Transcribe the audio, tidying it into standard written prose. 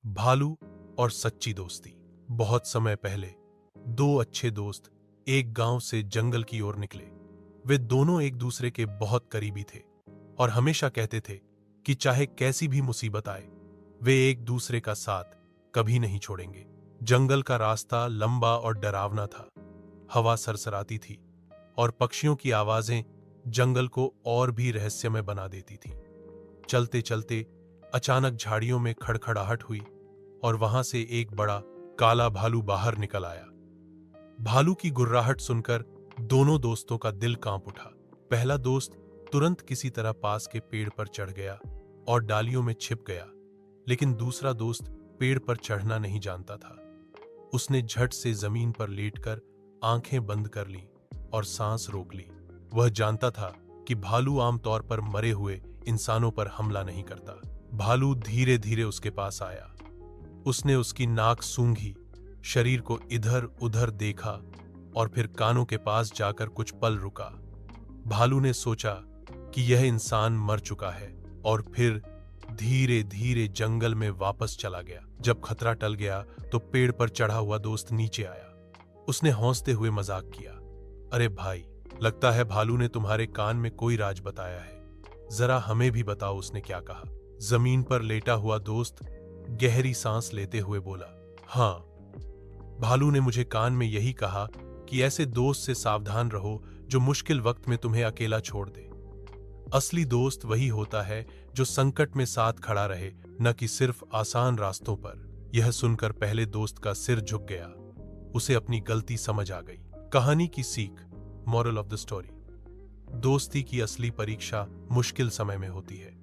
भालू और सच्ची दोस्ती। बहुत समय पहले दो अच्छे दोस्त एक गांव से जंगल की ओर निकले। वे दोनों एक दूसरे के बहुत करीबी थे और हमेशा कहते थे कि चाहे कैसी भी मुसीबत आए, वे एक दूसरे का साथ कभी नहीं छोड़ेंगे। जंगल का रास्ता लंबा और डरावना था। हवा सरसराती थी और पक्षियों की आवाजें जंगल को और भी रहस्यमय बना देती थी। चलते चलते अचानक झाड़ियों में खड़खड़ाहट हुई और वहां से एक बड़ा काला भालू बाहर निकल आया। भालू की गुर्राहट सुनकर दोनों दोस्तों का दिल कांप उठा। पहला दोस्त तुरंत किसी तरह पास के पेड़ पर चढ़ गया और डालियों में छिप गया, लेकिन दूसरा दोस्त पेड़ पर चढ़ना नहीं जानता था। उसने झट से जमीन पर लेटकर आंखें बंद कर लीं और सांस रोक ली। वह जानता था कि भालू आमतौर पर मरे हुए इंसानों पर हमला नहीं करता। भालू धीरे धीरे उसके पास आया। उसने उसकी नाक सूंघी, शरीर को इधर उधर देखा और फिर कानों के पास जाकर कुछ पल रुका। भालू ने सोचा कि यह इंसान मर चुका है और फिर धीरे धीरे जंगल में वापस चला गया। जब खतरा टल गया तो पेड़ पर चढ़ा हुआ दोस्त नीचे आया। उसने हंसते हुए मजाक किया, अरे भाई, लगता है भालू ने तुम्हारे कान में कोई राज बताया है। जरा हमें भी बताओ, उसने क्या कहा। जमीन पर लेटा हुआ दोस्त गहरी सांस लेते हुए बोला, हाँ, भालू ने मुझे कान में यही कहा कि ऐसे दोस्त से सावधान रहो जो मुश्किल वक्त में तुम्हें अकेला छोड़ दे। असली दोस्त वही होता है जो संकट में साथ खड़ा रहे, न कि सिर्फ आसान रास्तों पर। यह सुनकर पहले दोस्त का सिर झुक गया। उसे अपनी गलती समझ आ गई। कहानी की सीख, मॉरल ऑफ द स्टोरी, दोस्ती की असली परीक्षा मुश्किल समय में होती है।